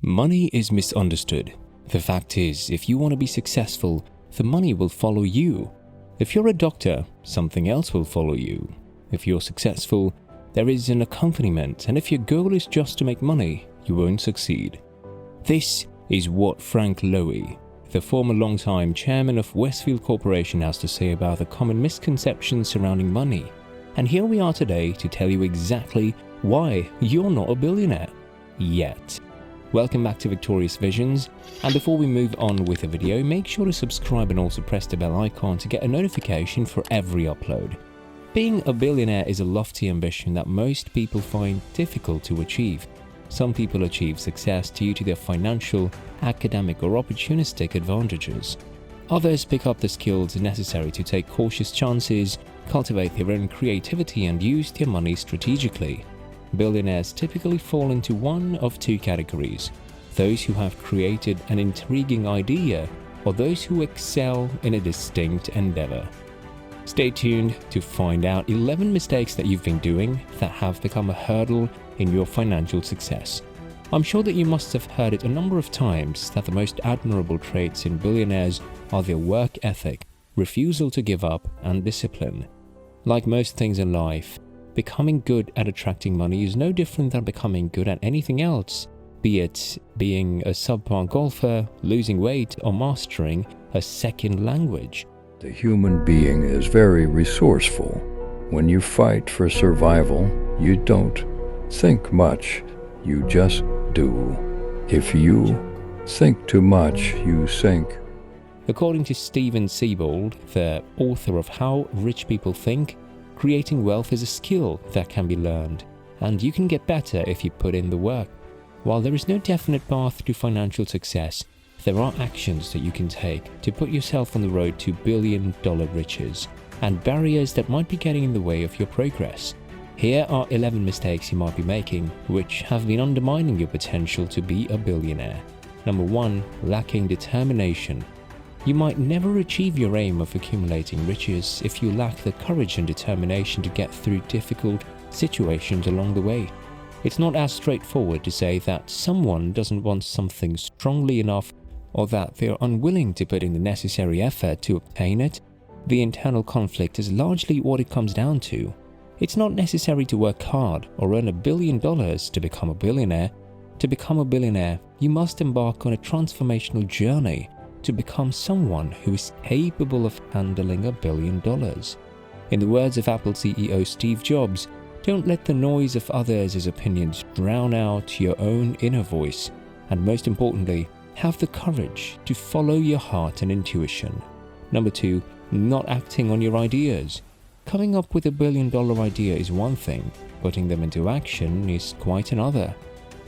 Money is misunderstood. The fact is, if you want to be successful, the money will follow you. If you're a doctor, something else will follow you. If you're successful, there is an accompaniment, and if your goal is just to make money, you won't succeed. This is what Frank Lowy, the former longtime chairman of Westfield Corporation, has to say about the common misconceptions surrounding money. And here we are today to tell you exactly why you're not a billionaire yet. Welcome back to Victorious Visions, and before we move on with the video, make sure to subscribe and also press the bell icon to get a notification for every upload. Being a billionaire is a lofty ambition that most people find difficult to achieve. Some people achieve success due to their financial, academic or opportunistic advantages. Others pick up the skills necessary to take cautious chances, cultivate their own creativity and use their money strategically. Billionaires typically fall into one of two categories: those who have created an intriguing idea or those who excel in a distinct endeavor. Stay tuned to find out 11 mistakes that you've been doing that have become a hurdle in your financial success. I'm sure that you must have heard it a number of times that the most admirable traits in billionaires are their work ethic, refusal to give up, and discipline. Like most things in life, becoming good at attracting money is no different than becoming good at anything else, be it being a subpar golfer, losing weight, or mastering a second language. The human being is very resourceful. When you fight for survival, you don't think much, you just do. If you think too much, you sink. According to Steven Siebold, the author of How Rich People Think, creating wealth is a skill that can be learned, and you can get better if you put in the work. While there is no definite path to financial success, there are actions that you can take to put yourself on the road to billion-dollar riches, and barriers that might be getting in the way of your progress. Here are 11 mistakes you might be making, which have been undermining your potential to be a billionaire. Number 1. Lacking determination. You might never achieve your aim of accumulating riches if you lack the courage and determination to get through difficult situations along the way. It's not as straightforward to say that someone doesn't want something strongly enough or that they're unwilling to put in the necessary effort to obtain it. The internal conflict is largely what it comes down to. It's not necessary to work hard or earn $1 billion to become a billionaire. To become a billionaire, you must embark on a transformational journey to become someone who is capable of handling $1 billion. In the words of Apple CEO Steve Jobs, don't let the noise of others' opinions drown out your own inner voice, and most importantly, have the courage to follow your heart and intuition. Number 2, not acting on your ideas. Coming up with $1 billion idea is one thing, putting them into action is quite another.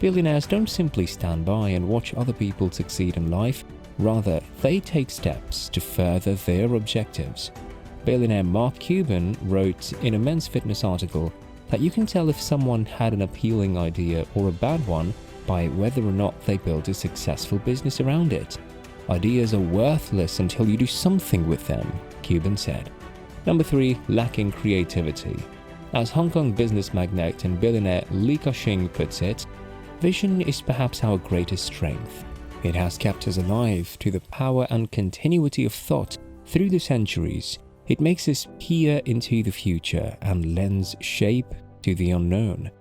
Billionaires don't simply stand by and watch other people succeed in life. Rather, they take steps to further their objectives. Billionaire Mark Cuban wrote in a Men's Fitness article that you can tell if someone had an appealing idea or a bad one by whether or not they built a successful business around it. Ideas are worthless until you do something with them, Cuban said. Number 3, lacking creativity. As Hong Kong business magnate and billionaire Li Ka-shing puts it, vision is perhaps our greatest strength. It has kept us alive to the power and continuity of thought through the centuries. It makes us peer into the future and lends shape to the unknown.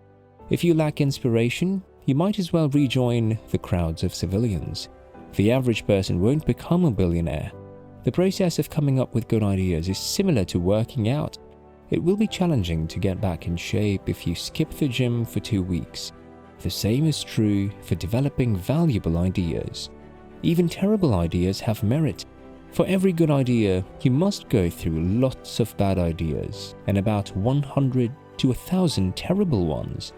If you lack inspiration, you might as well rejoin the crowds of civilians. The average person won't become a billionaire. The process of coming up with good ideas is similar to working out. It will be challenging to get back in shape if you skip the gym for 2 weeks. The same is true for developing valuable ideas. Even terrible ideas have merit. For every good idea, you must go through lots of bad ideas and about 100 to 1,000 terrible ones.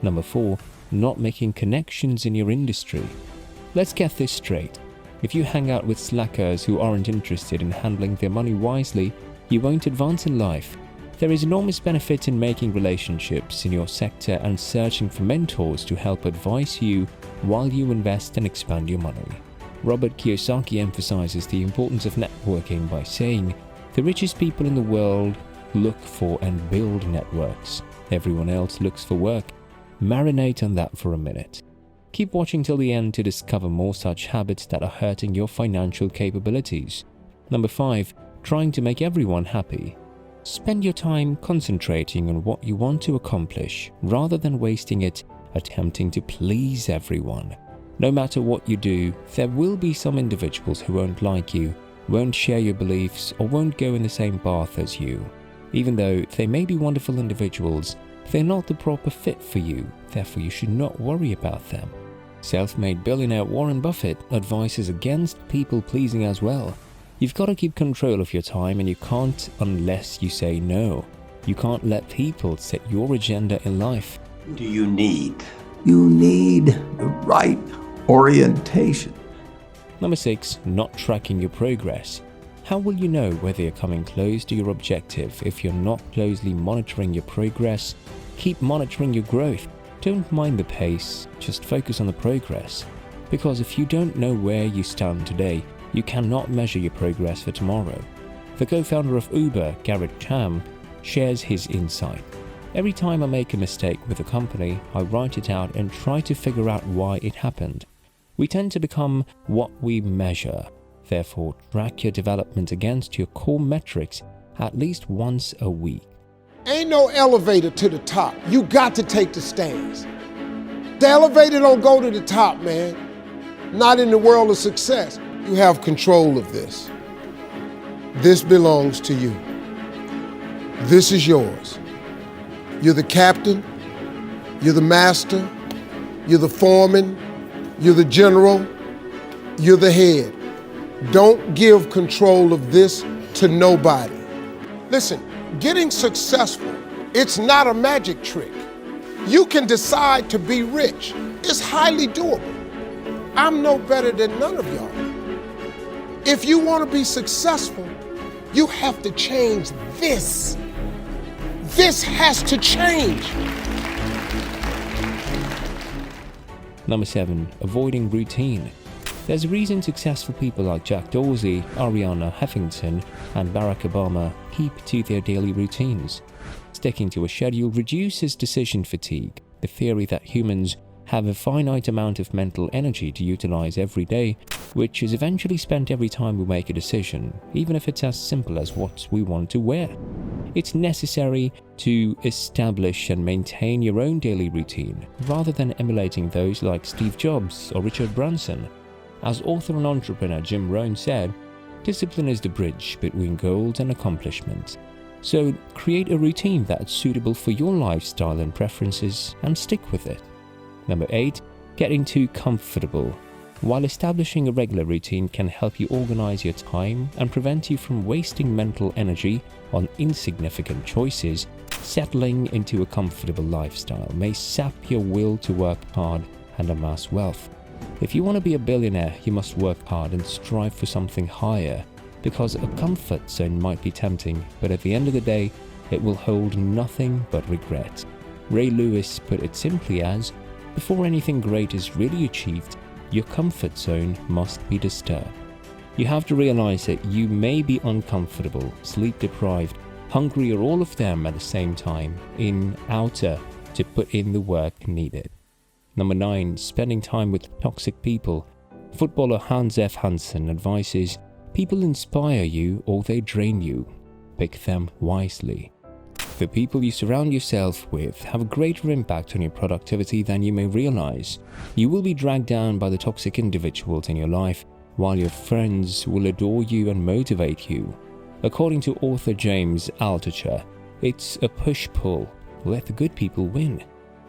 Number 4, not making connections in your industry. Let's get this straight. If you hang out with slackers who aren't interested in handling their money wisely, you won't advance in life. There is enormous benefit in making relationships in your sector and searching for mentors to help advise you while you invest and expand your money. Robert Kiyosaki emphasizes the importance of networking by saying, "The richest people in the world look for and build networks. Everyone else looks for work." Marinate on that for a minute. Keep watching till the end to discover more such habits that are hurting your financial capabilities. Number 5. Trying to make everyone happy. Spend your time concentrating on what you want to accomplish rather than wasting it attempting to please everyone. No matter what you do, there will be some individuals who won't like you, won't share your beliefs, or won't go in the same path as you. Even though they may be wonderful individuals, they're not the proper fit for you, therefore you should not worry about them. Self-made billionaire Warren Buffett advises against people-pleasing as well. You've got to keep control of your time, and you can't unless you say no. You can't let people set your agenda in life. Do you need? You need the right orientation. Number 6. Not tracking your progress. How will you know whether you're coming close to your objective if you're not closely monitoring your progress? Keep monitoring your growth. Don't mind the pace, just focus on the progress. Because if you don't know where you stand today, you cannot measure your progress for tomorrow. The co-founder of Uber, Garrett Camp, shares his insight. Every time I make a mistake with a company, I write it out and try to figure out why it happened. We tend to become what we measure. Therefore, track your development against your core metrics at least once a week. Ain't no elevator to the top. You got to take the stairs. The elevator don't go to the top, man. Not in the world of success. You have control of this. This belongs to you. This is yours. You're the captain. You're the master. You're the foreman. You're the general. You're the head. Don't give control of this to nobody. Listen, getting successful, it's not a magic trick. You can decide to be rich. It's highly doable. I'm no better than none of y'all. If you want to be successful, you have to change this. This has to change. Number 7. Avoiding routine. There's a reason successful people like Jack Dorsey, Arianna Huffington, and Barack Obama keep to their daily routines. Sticking to a schedule reduces decision fatigue, the theory that humans have a finite amount of mental energy to utilize every day, which is eventually spent every time we make a decision, even if it's as simple as what we want to wear. It's necessary to establish and maintain your own daily routine, rather than emulating those like Steve Jobs or Richard Branson. As author and entrepreneur Jim Rohn said, discipline is the bridge between goals and accomplishment. So create a routine that's suitable for your lifestyle and preferences and stick with it. Number 8. Getting too comfortable. While establishing a regular routine can help you organize your time and prevent you from wasting mental energy on insignificant choices, settling into a comfortable lifestyle may sap your will to work hard and amass wealth. If you want to be a billionaire, you must work hard and strive for something higher, because a comfort zone might be tempting, but at the end of the day, it will hold nothing but regret. Ray Lewis put it simply as, before anything great is really achieved, your comfort zone must be disturbed. You have to realize that you may be uncomfortable, sleep deprived, hungry, or all of them at the same time, in outer to put in the work needed. Number 9. Spending time with toxic people. Footballer Hans F. Hansen advises, people inspire you or they drain you. Pick them wisely. The people you surround yourself with have a greater impact on your productivity than you may realize. You will be dragged down by the toxic individuals in your life, while your friends will adore you and motivate you. According to author James Altucher, it's a push-pull. Let the good people win.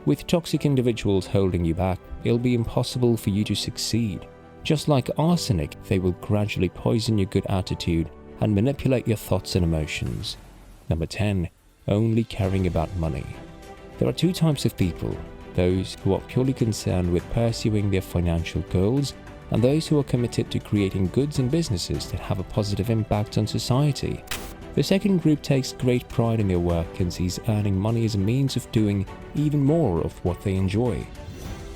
With toxic individuals holding you back, it'll be impossible for you to succeed. Just like arsenic, they will gradually poison your good attitude and manipulate your thoughts and emotions. Number 10. Only caring about money. There are 2 types of people, those who are purely concerned with pursuing their financial goals and those who are committed to creating goods and businesses that have a positive impact on society. The second group takes great pride in their work and sees earning money as a means of doing even more of what they enjoy.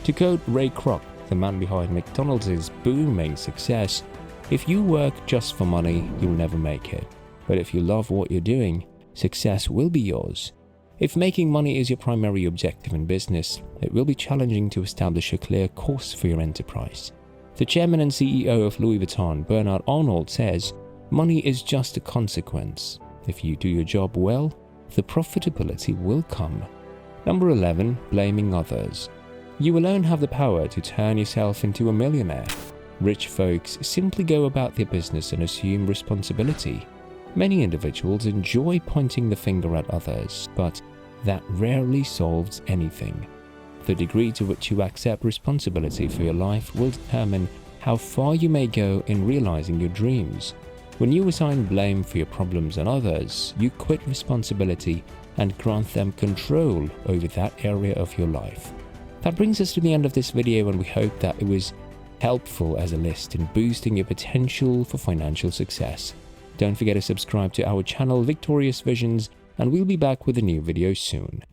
To quote Ray Kroc, the man behind McDonald's booming success, if you work just for money, you'll never make it. But if you love what you're doing, success will be yours. If making money is your primary objective in business, it will be challenging to establish a clear course for your enterprise. The chairman and CEO of Louis Vuitton, Bernard Arnault, says, "Money is just a consequence. If you do your job well, the profitability will come." Number 11. Blaming others. You alone have the power to turn yourself into a millionaire. Rich folks simply go about their business and assume responsibility. Many individuals enjoy pointing the finger at others, but that rarely solves anything. The degree to which you accept responsibility for your life will determine how far you may go in realizing your dreams. When you assign blame for your problems on others, you quit responsibility and grant them control over that area of your life. That brings us to the end of this video, and we hope that it was helpful as a list in boosting your potential for financial success. Don't forget to subscribe to our channel Victorious Visions, and we'll be back with a new video soon.